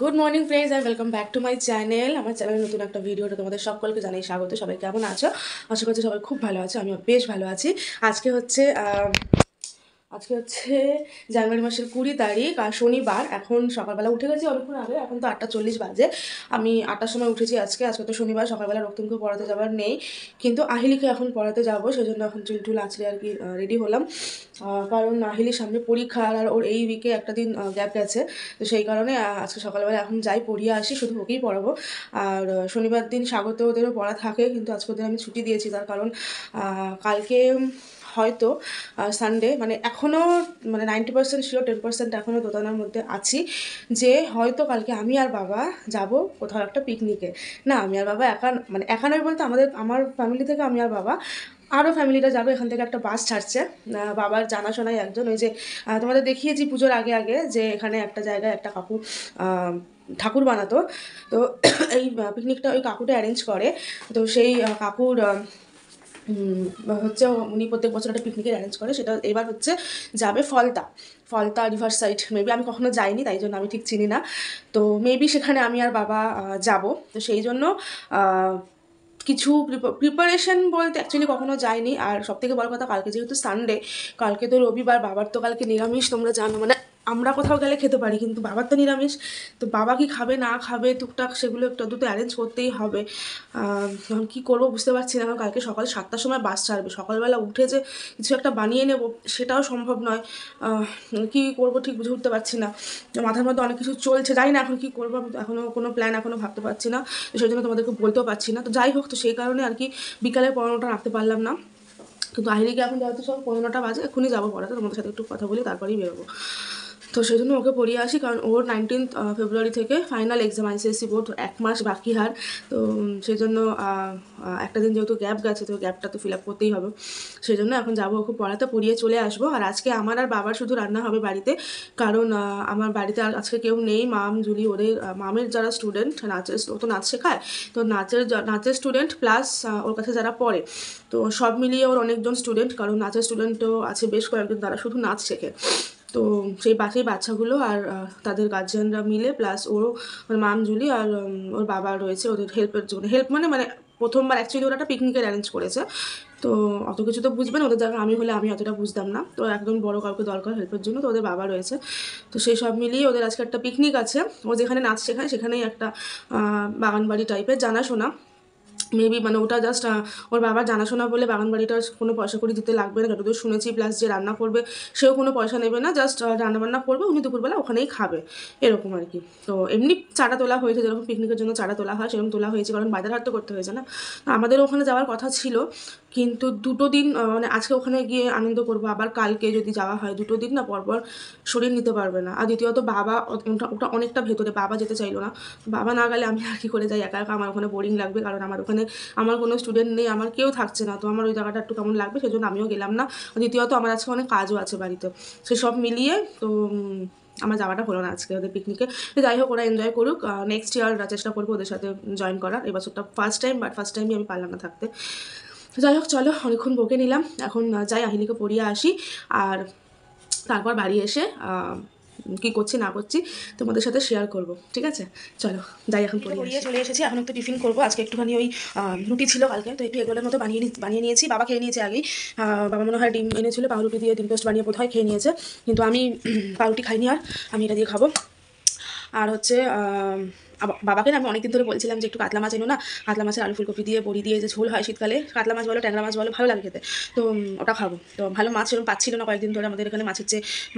Good morning friends and welcome back to my channel. আমার চ্যানেলের নতুন একটা ভিডিওটা তোমাদের সকলকে জানাই স্বাগত। সবাই কেমন আছো? আশা করছি সবাই খুব ভালো আছো, আমিও বেশ ভালো আছি। আজকে হচ্ছে আজকে হচ্ছে জানুয়ারি মাসের 20 তারিখ আর শনিবার। এখন সকালবেলা উঠে গেছি অনেকক্ষণ আগে, এখন তো 8:40 বাজে। আমি 8টার সময় উঠেছি আজকে তো শনিবার, সকালবেলা রক্তিমকে পড়াতে যাওয়ার নেই, কিন্তু আহিলিকে এখন পড়াতে যাবো, সেজন্য এখন চুল টুল আঁচড়ে আর কি রেডি হলাম। কারণ আহিলির সামনে পরীক্ষা আর ওর এই উইকে একটা দিন গ্যাপ গেছে, তো সেই কারণে আজকে সকালবেলা এখন যাই পড়িয়ে আসি, শুধু ওকেই পড়াবো। আর শনিবার দিন স্বাগত ওদেরও পড়া থাকে, কিন্তু আজকে ওদের আমি ছুটি দিয়েছি, তার কারণ কালকে হয়তো সানডে, মানে এখনও মানে 90% শিওর, 10% এখনও দোতানার মধ্যে আছি যে হয়তো কালকে আমি আর বাবা যাব কোথাও একটা পিকনিকে। না, আমি আর বাবা একা, মানে একা নয় বলতে আমার ফ্যামিলি থেকে আমি আর বাবা, আরও ফ্যামিলিটা যাবে। এখান থেকে একটা বাস ছাড়ছে, বাবার জানাশোনায় একজন, ওই যে তোমাদের দেখিয়েছি পুজোর আগে আগে যে এখানে একটা জায়গায় একটা কাকু ঠাকুর বানাতো, তো এই পিকনিকটা ওই কাকুটা অ্যারেঞ্জ করে। তো সেই কাকুর হচ্ছে উনি প্রত্যেক বছর একটা পিকনিকের অ্যারেঞ্জ করে, সেটা এবার হচ্ছে যাবে ফলতা রিভার সাইড। মেবি আমি কখনো যাইনি, তাই জন্য আমি ঠিক চিনি না। তো মেবি সেখানে আমি আর বাবা যাব। তো সেই জন্য কিছু প্রিপারেশন বলতে অ্যাকচুয়ালি কখনো যায়নি। আর সবথেকে বড় কথা, কালকে যেহেতু সানডে, কালকে তো রবিবার, বাবার তো কালকে নিরামিষ, তোমরা জানো। মানে আমরা কোথাও গেলে খেতে পারি, কিন্তু বাবার তো নিরামিষ। তো বাবা কি খাবে না খাবে টুকটাক সেগুলো একটু দুটো অ্যারেঞ্জ করতেই হবে। এখন কী করবো বুঝতে পারছি না, কারণ কালকে সকাল 7টার সময় বাস ছাড়বে, সকালবেলা উঠে যে কিছু একটা বানিয়ে নেব সেটাও সম্ভব নয়। কী করবো ঠিক বুঝে উঠতে পারছি না, মাথার মধ্যে অনেক কিছু চলছে, জানি না এখন কী করবো। আমি এখনও কোনো প্ল্যান এখনও ভাবতে পারছি না, তো সেই জন্য তোমাদেরকে বলতেও পারছি না। তো যাই হোক, তো সেই কারণে আর কি বিকালের পড়ানোটা রাখতে পারলাম না। কিন্তু আহিরিকে এখন যেহেতু সব 15টা বাজে, এখনই যাবো পড়াতে, তোমাদের সাথে একটু কথা বলি তারপরেই বেরোবো। তো সেই জন্য ওকে পড়িয়ে আসি, কারণ ওর 19 ফেব্রুয়ারি থেকে ফাইনাল এক্সাম, আইসিএসসি বোর্ড, 1 মাস বাকি হার। তো সেই জন্য একটা দিন যেহেতু গ্যাপ গেছে, তো গ্যাপটা তো ফিল আপ করতেই হবে। সেই জন্য এখন যাবো ওকে পড়াতে, পড়িয়ে চলে আসবো। আর আজকে আমার আর বাবার শুধু রান্না হবে বাড়িতে, কারণ আমার বাড়িতে আর আজকে কেউ নেই। মাম, জুলি, ওদের মামের যারা স্টুডেন্ট নাচের, ও তো নাচ শেখায়, তো নাচের স্টুডেন্ট প্লাস ওর কাছে যারা পড়ে, তো সব মিলিয়ে ওর অনেকজন স্টুডেন্ট, কারণ নাচের স্টুডেন্টও আছে বেশ কয়েকজন, তারা শুধু নাচ শেখে। তো সেই বাচ্চাগুলো আর তাদের গার্জিয়ানরা মিলে, প্লাস ওর মাম জুলি আর ওর বাবা রয়েছে ওদের হেল্পের জন্য। হেল্প মানে প্রথমবার অ্যাকচুয়ালি ওরা একটা পিকনিকের অ্যারেঞ্জ করেছে, তো অত কিছু তো বুঝবেন ওদের জায়গায় আমি হলে আমি অতটা বুঝতাম না। তো একদম বড় কাউকে দরকার হেল্পের জন্য, তো ওদের বাবা রয়েছে। তো সেই সব মিলিয়ে ওদের আজকে একটা পিকনিক আছে। ও যেখানে নাচ শেখায় সেখানেই একটা বাগানবাড়ি টাইপের জানাশোনা মেবি, মানে ওটা জাস্ট ওর বাবার জানাশোনা বলে বাগানবাড়িটার কোনো পয়সা করে দিতে লাগবে না যতদূর শুনেছি, প্লাস যে রান্না করবে সেও কোনো পয়সা নেবে না, জাস্ট রান্নাবান্না করবে, উনি দুপুরবেলা ওখানেই খাবে, এরকম আর কি। তো এমনি চারা তোলা হয়েছে, যেরকম পিকনিকের জন্য চারা তোলা হয় সেরকম তোলা হয়েছে, কারণ বাজার হাট তো করতে হয়েছে না। আমাদের ওখানে যাওয়ার কথা ছিল, কিন্তু দুটো দিন মানে আজকে ওখানে গিয়ে আনন্দ করবো, আবার কালকে যদি যাওয়া হয়, দুটো দিন না পরপর শরীর নিতে পারবে না। আর দ্বিতীয়ত বাবা ওটা অনেকটা ভেতরে, বাবা যেতে চাইলো না। বাবা না গেলে আমি আর কি করে যাই একা একা, আমার ওখানে বোরিং লাগবে, কারণ আমার ওখানে আমার কোনো স্টুডেন্ট নেই, আমার কেউ থাকছে না, তো আমার ওই জায়গাটা একটু কেমন লাগবে, সেজন্য আমিও গেলাম না। দ্বিতীয়ত আমার আজকে অনেক কাজও আছে বাড়িতে, সেসব মিলিয়ে তো আমার যাওয়াটা হলো না আজকে ওদের পিকনিকে। যাই হোক, ওরা এনজয় করুক, নেক্সট ইয়ার চেষ্টা করবো ওদের সাথে জয়েন করার। এবছরটা ফার্স্ট টাইম, বাট ফার্স্ট টাইমই আমি পারলাম না থাকতে। তো যাই হোক, চলো অনেকক্ষণ বকে নিলাম, এখন যাই আহিলিকে পড়িয়ে আসি, আর তারপর বাড়ি এসে কী করছি না করছি তোমাদের সাথে শেয়ার করব, ঠিক আছে? চলো যাই, এখন পড়িয়ে চলে এসেছি, এখন একটু টিফিন করবো। আজকে একটুখানি ওই রুটি ছিল কালকে, তো একটু এগুলোর মতো বানিয়ে নিয়েছি। বাবা খেয়ে নিয়েছে আগেই, বাবা মনে হয় ডিম এনেছিল, পাউরুটি দিয়ে ডিম টোস্ট বানিয়ে বোধহয় খেয়ে নিয়েছে, কিন্তু আমি পাউরুটি খাইনি, আর আমি এটা দিয়ে খাবো। আর হচ্ছে বাবাকে না আমি অনেকদিন ধরে বলছিলাম যে একটু কাতলা মাছ এনো না, কাতলা মাছের আলু ফুলকপি দিয়ে বড়ি দিয়ে যে ঝোল হয় শীতকালে, কাতলা মাছ বলো ট্যাংরা মাছ বলো, ভালো লাগে খেতে। তো ওটা খাবো। তো ভালো মাছ সেরকম পাচ্ছিল না কয়েকদিন ধরে, আমাদের এখানে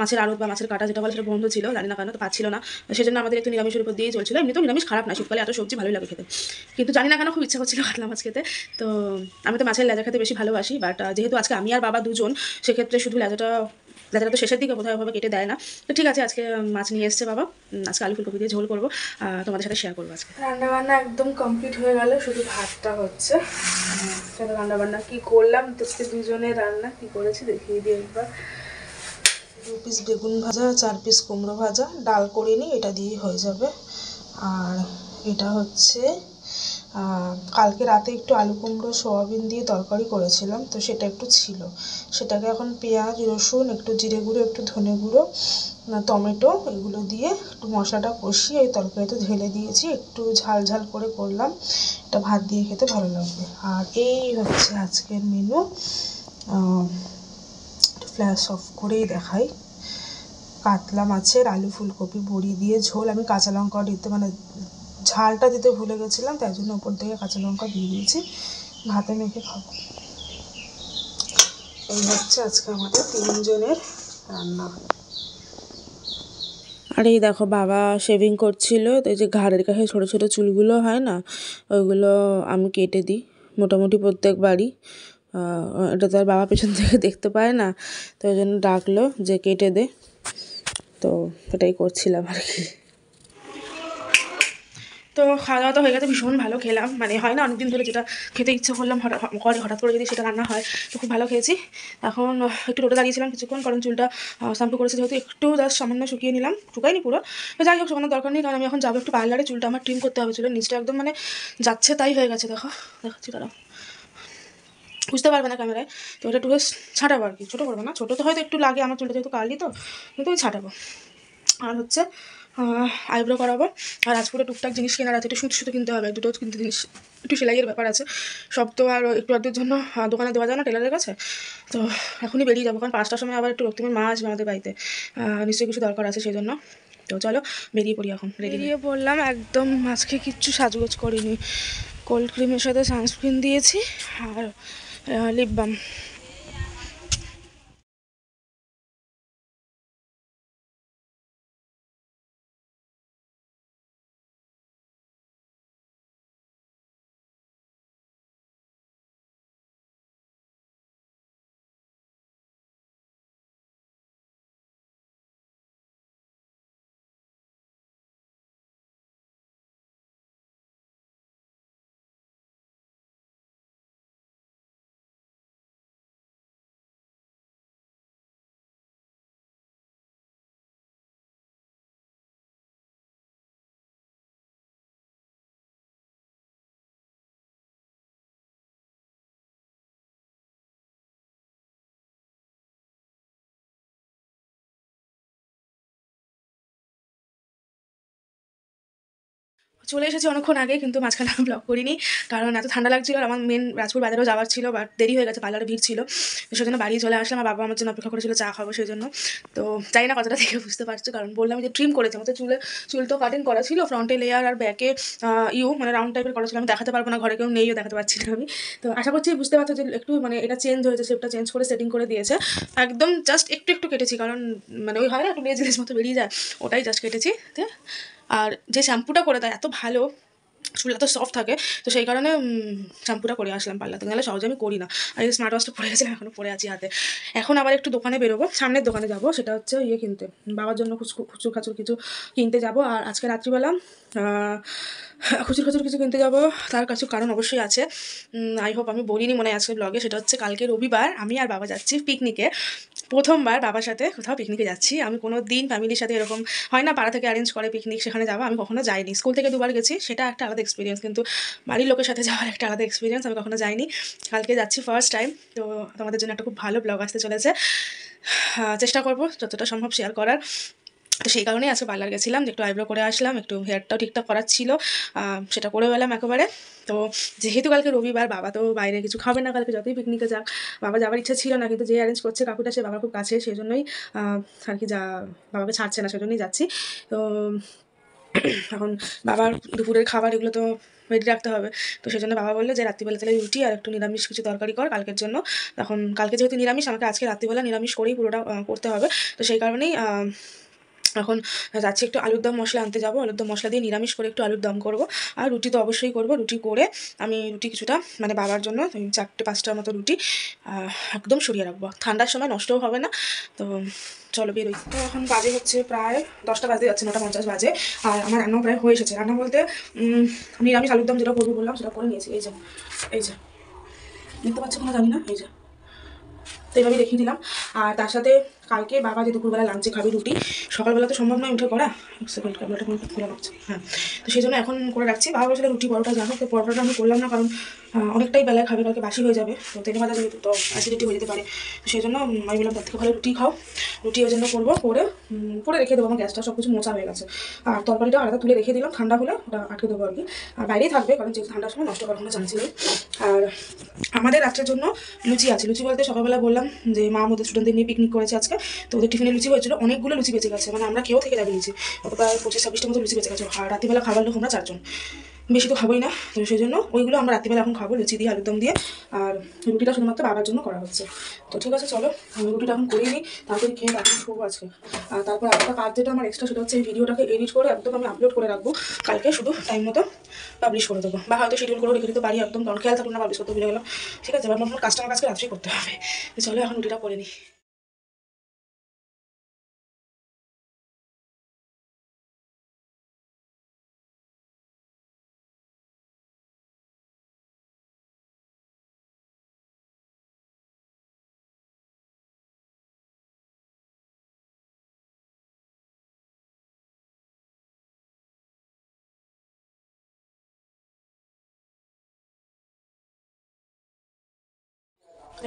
মাছের আড়ত বা মাছের কাটা যেটা বলে সেটা বন্ধ ছিল, জানি না কেন, তো পাচ্ছিল না। সেজন্য আমাদের একটু নিরামিষের উপর দিয়েই চলছিল। এমনি তো নিরামিষ খারাপ না, শীতকালে এত সবজি ভালোই লাগে খেতে, কিন্তু জানি না কেন খুব ইচ্ছা করছিল কাতলা মাছ খেতে। তো আমি তো মাছের লেজা খেতে বেশি ভালোবাসি, বাট যেহেতু আজকে আমি আর বাবা দুজন, সেক্ষেত্রে শুধু লেজাটা তো শেষের দিকে কোথাও ভাবে কেটে দেয় না। তো ঠিক আছে, আজকে মাছ নিয়ে এসছে বাবা, আজকে আলু ফুলকপি দিয়ে ঝোল করবো, তোমাদের সাথে শেয়ার করবো। আজকে রান্নাবান্না একদম কমপ্লিট হয়ে গেল, শুধু ভাতটা হচ্ছে। সেটা রান্নাবান্না কী করলাম, তো দুজনের রান্না কী করেছি দেখিয়ে দিই একবার। 2 পিস বেগুন ভাজা, 4 পিস কুমড়ো ভাজা, ডাল করিনি, এটা দিয়েই হয়ে যাবে। আর এটা হচ্ছে কালকে রাতে একটু আলু কুমড়ো সোয়াবিন দিয়ে তরকারি করেছিলাম, তো সেটা একটু ছিল, সেটাকে এখন পেঁয়াজ রসুন একটু জিরে গুঁড়ো একটু ধনে গুঁড়ো টমেটো এগুলো দিয়ে একটু মশলাটা কষিয়ে এই তরকারিতে ঢেলে দিয়েছি, একটু ঝাল ঝাল করে করলাম, এটা ভাত দিয়ে খেতে ভালো লাগবে। আর এই হচ্ছে আজকের মেনু। ফ্ল্যাশ অফ করেই দেখাই, কাতলা মাছের আলু ফুলকপি বড়ি দিয়ে ঝোল। আমি কাঁচা লঙ্কা দিতে মানে ঝালটা দিতে ভুলে গেছিলাম, তাই জন্য উপর থেকে কাঁচা লঙ্কা দিয়ে দিয়েছি, ভাতে মেখে খাবো। এই হচ্ছে আজকে আমাদের 3 জনের রান্না। আর এই দেখো বাবা শেভিং করছিল, তো এই যে ঘাড়ের কাছে ছোটো ছোটো চুলগুলো হয় না, ওইগুলো আমি কেটে দিই মোটামুটি প্রত্যেকবারই। এটা তো আর বাবা পেছন থেকে দেখতে পায় না, তো ওই জন্য ডাকলো যে কেটে দে, তো এটাই করছিলাম আর কি। তো খাওয়া দাওয়া তো হয়ে গেছে, ভীষণ ভালো খেলাম, মানে হয় না অনেকদিন ধরে যেটা খেতে ইচ্ছে করলাম হঠাৎ করে যদি সেটা রান্না হয়, তো খুব ভালো খেয়েছি। এখন একটু রোদে দাঁড়িয়েছিলাম কিছুক্ষণ, কারণ চুলটা শ্যাম্পু করেছে যেহেতু, একটু জাস্ট সামান্য শুকিয়ে নিলাম, শুকাইনি পুরো, তো যাই হোক শুকানোর দরকার নেই, কারণ আমি এখন যাবো একটু পার্লারে, চুলটা আমার ট্রিম করতে হবে, চুলের নিচটা একদম মানে যাচ্ছে তাই হয়ে গেছে, দেখাচ্ছি তারা বুঝতে পারবে না ক্যামেরায়, তো এটা একটু ছাটাবো আর কি, ছোটো করবো না, ছোটো তো হয়তো একটু লাগে আমার চুলটা যেহেতু কার্লি, তো কিন্তু ওই ছাটাবো। আর হচ্ছে আইব্রো করাবো, আর আজ পুরো টুকটাক জিনিস কেনার আছে, একটু সুতো কিনতে হবে, দুটো কিনতে জিনিস, একটু সেলাইয়ের ব্যাপার আছে, সব তো আর একটু আধের জন্য দোকানে দেওয়া যায় না টেলারের কাছে, তো এখনই বেরিয়ে যাবো, কারণ 5টার সময় আবার একটু রক্তিমের মা আসবে আমাদের বাড়িতে, নিশ্চয়ই কিছু দরকার আছে সেই জন্য। তো চলো বেরিয়ে পড়ি, এখন বেরিয়ে পড়লাম, একদম আজকে কিচ্ছু সাজগোজ করিনি, কোল্ড ক্রিমের সাথে সানস্ক্রিন দিয়েছি আর লিপ বাম। চলে এসেছি অনেকক্ষণ আগে, কিন্তু মাঝখানে আমি ব্লগ করিনি, কারণ এত ঠান্ডা লাগছিল, আর আমার মেন রাজপুর বাজারেও যাওয়ার ছিল, বাট দেরি হয়ে গেছে, পার্লারে ভিড় ছিল, তো সেজন্য বাড়ি চলে আসলাম। আমার বাবা আমার জন্য অপেক্ষা করেছিল চা খাবো সেই জন্য। তো জানি না কতটা দেখে বুঝতে পারছো, কারণ বললাম যে ট্রিম করেছে, আমাদের চুল তো কাটিং করা ছিল, ফ্রন্টে লেয়ার আর ব্যাকে মানে রাউন্ড টাইপের করা ছিল, আমি দেখাতে পারবো না, ঘরে কেউ নেইও, দেখাতে পারছি না আমি। তো আশা করছি বুঝতে পারছো যে একটু মানে এটা চেঞ্জ হয়েছে, শেপটা চেঞ্জ করে সেটিং করে দিয়েছে, একদম জাস্ট একটু একটু কেটেছি, কারণ মানে ওই হয় না একটু লেজ মতো বেরিয়ে যায়, ওটাই জাস্ট কেটেছি। আর যে শ্যাম্পুটা করে দেয় এত ভালো, চুলটা তো সফট থাকে, তো সেই কারণে শ্যাম্পুটা করে আসলাম পার্লাতে, নাহলে সহজে আমি করি না। আর এই স্মার্ট ওয়াচটা পরে গেছিলাম, এখনও পরে আছি হাতে। এখন আবার একটু দোকানে বেরোবো, সামনের দোকানে যাবো, সেটা হচ্ছে ইয়ে কিনতে, বাবার জন্য খুচুর খাচুর কিছু কিনতে যাবো। আর আজকে রাত্রিবেলা খুচুর খাচুর কিছু কিনতে যাবো, তার কাছে কারণ অবশ্যই আছে, আই হোপ আমি বলিনি মনে হয় আজকে ব্লগে, সেটা হচ্ছে কালকে রবিবার আমি আর বাবা যাচ্ছি পিকনিকে, প্রথমবার বাবার সাথে কোথাও পিকনিকে যাচ্ছি। আমি কোনো দিন ফ্যামিলির সাথে এরকম হয় না, পাড়া থেকে অ্যারেঞ্জ করে পিকনিক, সেখানে যাওয়া আমি কখনো যাইনি, স্কুল থেকে 2বার গেছি, সেটা একটা আলাদা এক্সপিরিয়েন্স, কিন্তু বাড়ির লোকের সাথে যাওয়ার একটা আলাদা এক্সপিরিয়েন্স, আমি কখনো যাইনি, কালকে যাচ্ছি ফার্স্ট টাইম। তো তোমাদের জন্য একটা খুব ভালো ব্লগ আসতে চলেছে, চেষ্টা করবো যতটা সম্ভব শেয়ার করার। তো সেই কারণেই আজকে পার্লার গেছিলাম, যে একটু আইব্রো করে আসলাম, একটু হেয়ারটাও ঠিকঠাক করার ছিল, সেটা করে গেলাম একেবারে। তো যেহেতু কালকে রবিবার, বাবা তো বাইরে কিছু খাবে না কালকে, যতই পিকনিকে যাক, বাবা যাওয়ার ইচ্ছা ছিল না, কিন্তু যে অ্যারেঞ্জ করছে কাকুটা, সে বাবার খুব কাছে, সেই জন্যই আর কি বাবাকে ছাড়ছে না, সেজন্যই যাচ্ছি। তো এখন বাবার দুপুরের খাবার এগুলো তো রেডি রাখতে হবে, তো সেই জন্য বাবা বললো যে রাত্রিবেলা তাহলে রুটি আর একটু নিরামিষ কিছু তরকারি কর কালকের জন্য। তখন কালকে যেহেতু নিরামিষ, আমাকে আজকে রাত্রিবেলা নিরামিষ করেই পুরোটা করতে হবে, তো সেই কারণেই এখন যাচ্ছি একটু আলুর দম মশলা আনতে যাবো, আলুর দম মশলা দিয়ে নিরামিষ করে একটু আলুর দম করবো, আর রুটি তো অবশ্যই করবো, রুটি করে আমি রুটি কিছুটা মানে বাবার জন্য 4-5টার মতো রুটি একদম সরিয়ে রাখবো, ঠান্ডার সময় নষ্টও হবে না। তো চলো বেরোই। তো এখন বাজে হচ্ছে প্রায় 10টা বাজতে যাচ্ছে, 9:50 বাজে, আর আমার রান্নাও প্রায় হয়ে এসেছে। রান্না বলতে নিরামিষ আলুর দম যেটা করবো বললাম সেটা করে নিয়েছি, এই যে দেখতে পাচ্ছি কোনো জানি না, এই যে, তো এইভাবেই দেখিয়ে দিলাম। আর তার সাথে কালকে বাবা যে দুপুরবেলা লাঞ্চে খাবে রুটি, সকালবেলা তো সম্ভব নয় উঠে করা। এক সেকেন্ড, ক্যামেরাটা কিন্তু খোলা রাখছে। হ্যাঁ, তো সেই জন্য এখন করে রাখছি। বাবা বলছিল রুটি পরোটা জানো, তো পরোটাটা আমি করলাম না, কারণ অনেকটাই বেলায় খাবে, কালকে বাসি হয়ে যাবে, তো তেলে ভাজা যেহেতু তো অ্যাসিডিটি হয়ে যেতে পারে। তো সেই জন্য আমি বললাম তার থেকে ভালো রুটি খাও, রুটি ওই জন্য করবো, করে রেখে দেবো। আমার গ্যাসটা সব কিছু মোছা হয়ে গেছে। আর তরকারিটা আলাদা তুলে রেখে দিলাম, ঠান্ডা হলে ওটা আটকে দেবো আর কি। আর বাইরেই থাকবে, কারণ যেহেতু ঠান্ডার সময় নষ্ট করার কোনো চান্স নেই। আর আমাদের রাত্রের জন্য লুচি আছে। লুচি বলতে সকালবেলা বললাম যে মা আমাদের স্টুডেন্টদের নিয়ে পিকনিক করেছে আজকে, তো ওদের টিফিনে লুচি হয়েছিল, অনেকগুলো লুচি বেঁচে গেছে, মানে আমরা কেউ থেকে যাবে লুচি, অত প্রায় 25-26টা মতো লুচি বেঁচে গেছে। আর রাত্রিবেলা খাবার লোক আমরা 4 জন, বেশি তো খাবোই না, তো সেই জন্য ওইগুলো আমরা রাত্রিবেলা এখন খাবো লুচি দিয়ে আলুর দম দিয়ে। আর রুটিটা শুধুমাত্র বাবার জন্য করা হচ্ছে। তো ঠিক আছে, চলো আমি রুটিটা এখন করিয়ে নিই, তারপরে খেয়ে তারপরে শোবো আজকে। আর তারপর একটা কাজ যেটা আমার এক্সট্রা, সেটা হচ্ছে এই ভিডিওটাকে এডিট করে একদম আমি আপলোড করে রাখবো, কালকে শুধু টাইম মতো পাবলিশ করে দেবো, বা হয়তো শিডিউল করে রেখে দিতে পারি একদম, কারণ খেয়াল থাকুন না পাবলিশ করতে ভুলে গেলাম। ঠিক আছে, এবার নতুন কাজটা আমার কাজকে রাত্রেই করতে হবে। তো চলো এখন রুটিটা করে নিই।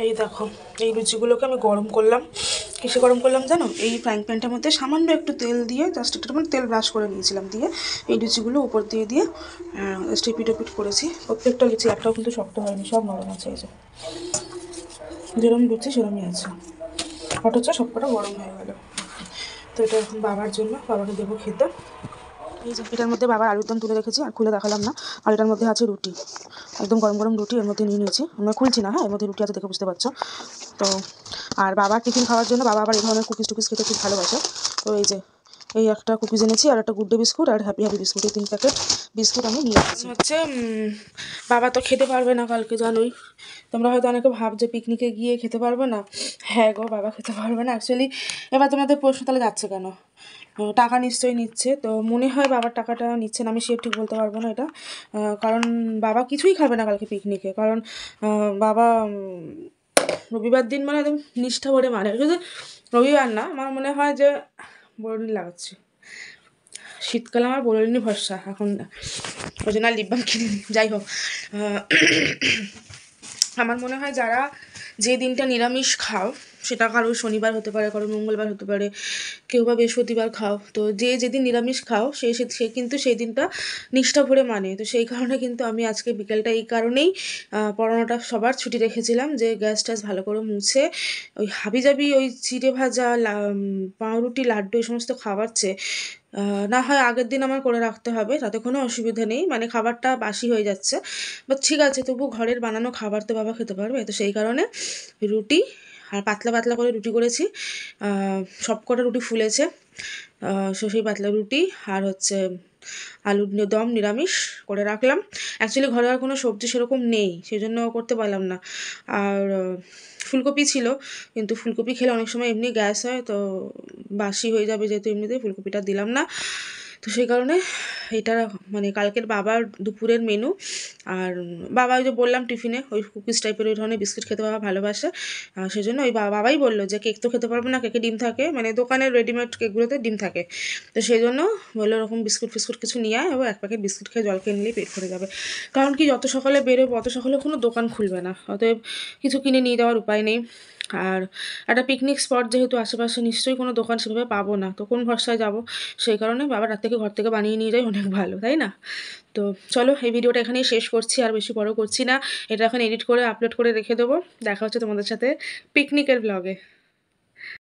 এই দেখো, এই লুচিগুলোকে আমি গরম করলাম। কিসে গরম করলাম জানো? এই ফ্রাইং প্যানটার মধ্যে সামান্য একটু তেল দিয়ে, জাস্ট একটু মানে তেল ব্রাশ করে নিয়েছিলাম, দিয়ে এই লুচিগুলো উপর দিয়ে দিয়ে স্টেপিটোপিট করেছি। প্রত্যেকটা লুচি একটাও কিন্তু শক্ত হয়নি, সব নরম আছে। এই যে যেরকম লুচি সেরকমই আছে, অথচ সবকটা গরম হয়ে গেল। তো এটা এখন বাবার জন্য, বাবাকে দেবো খেতে। এই যে এটার মধ্যে বাবার আলুর দম তুলে রেখেছি, আর খুলে দেখালাম না। আর এটার মধ্যে আছে রুটি, একদম গরম গরম রুটি এর মধ্যে নিয়ে নিয়েছি। আমরা খুলছি না, হ্যাঁ, এর মধ্যে রুটি আছে দেখে বুঝতে পারছো। তো আর বাবার টিফিন খাওয়ার জন্য বাবা আবার এই ধরনের কুকিজ টুকিজ খেতে খুব ভালোবাসে। তো এই যে এই একটা কুকিজ এনেছি, আর একটা গুড ডে বিস্কুট, আর হ্যাপি হ্যাপি বিস্কুট, এই 3 প্যাকেট বিস্কুট আমি নিয়ে এসেছি। হচ্ছে বাবা তো খেতে পারবে না কালকে, জানোই। তোমরা হয়তো অনেকে ভাবছো পিকনিকে গিয়ে খেতে পারবে না। হ্যাঁ গো, বাবা খেতে পারবে না অ্যাকচুয়ালি। এবার তোমাদের প্রশ্ন তাহলে যাচ্ছে কেন? টাকা নিশ্চয়ই নিচ্ছে, তো মনে হয় বাবার টাকাটা নিচ্ছে না, আমি সে ঠিক বলতে পারবো না এটা। কারণ বাবা কিছুই খাবে না কালকে পিকনিকে, কারণ বাবা রবিবার দিন মানে একদম নিষ্ঠা ভরে মানে, শুধু রবিবার না, আমার মনে হয় যে বোরনি লাগাচ্ছে, শীতকালে আমার বোরনি ভরসা এখন, ওই জন্য লিপ বাম কিনে, যাই হোক। আমার মনে হয় যারা যে দিনটা নিরামিষ খাও, সেটা কারো শনিবার হতে পারে, কারো মঙ্গলবার হতে পারে, কেউ বা বৃহস্পতিবার খাও, তো যে যেদিন নিরামিষ খাও সে কিন্তু সেই দিনটা নিষ্ঠা ভরে মানে। তো সেই কারণে কিন্তু আমি আজকে বিকেলটা এই কারণেই পড়ানোটা সবার ছুটি রেখেছিলাম, যে গ্যাস ট্যাস ভালো করে মুছে ওই হাবিজাবি ওই চিড়ে ভাজা পাউরুটি লাড্ডু এই সমস্ত খাবার চেয়ে না হয় আগের দিন আমার করে রাখতে হবে, তাতে কোনো অসুবিধা নেই, মানে খাবারটা বাসি হয়ে যাচ্ছে, বাট ঠিক আছে, তবু ঘরের বানানো খাবার তো বাবা খেতে পারবে। তো সেই কারণে রুটি আর পাতলা পাতলা করে রুটি করেছি, সব কটা রুটি ফুলেছে, সেই পাতলা রুটি আর হচ্ছে আলুর দম নিরামিষ করে রাখলাম। অ্যাকচুয়ালি ঘরে আর কোনো সবজি সেরকম নেই, সেই জন্য করতে পারলাম না। আর ফুলকপি ছিল, কিন্তু ফুলকপি খেলে অনেক সময় এমনি গ্যাস হয়, তো বাসি হয়ে যাবে যেহেতু, এমনিতেই ফুলকপিটা দিলাম না। তো সেই কারণে এটা মানে কালকের বাবার দুপুরের মেনু। আর বাবা ওই যে বললাম টিফিনে ওই কুকিজ টাইপের ওই ধরনের বিস্কিট খেতে বাবা ভালোবাসে, সেই জন্য ওই বাবাই বললো যে কেক তো খেতে পারবো না, কেকে ডিম থাকে, মানে দোকানের রেডিমেড কেকগুলোতে ডিম থাকে, তো সেই জন্য বললো ওরকম বিস্কুট ফিস্কুট কিছু নিয়ে আয়, এবং 1 প্যাকেট বিস্কুট খেয়ে জল খেয়ে নিলেই পেট ভরে যাবে। কারণ কি, যত সকালে বেরোবো অত সকালে কোনো দোকান খুলবে না, অতএব কিছু কিনে নিয়ে যাওয়ার উপায় নেই। আর একটা পিকনিক স্পট যেহেতু, আশেপাশে নিশ্চয়ই কোনো দোকান সেভাবে পাবো না, তো কোন ভরসায় যাবো, সেই কারণে বাবা রাত থেকে ঘর থেকে বানিয়ে নিয়ে যাই, অনেক ভালো, তাই না? তো চলো এই ভিডিওটা এখানেই শেষ করছি, আর বেশি বড় করছি না, এটা এখন এডিট করে আপলোড করে রেখে দেবো। দেখা হচ্ছে তোমাদের সাথে পিকনিকের ব্লগে।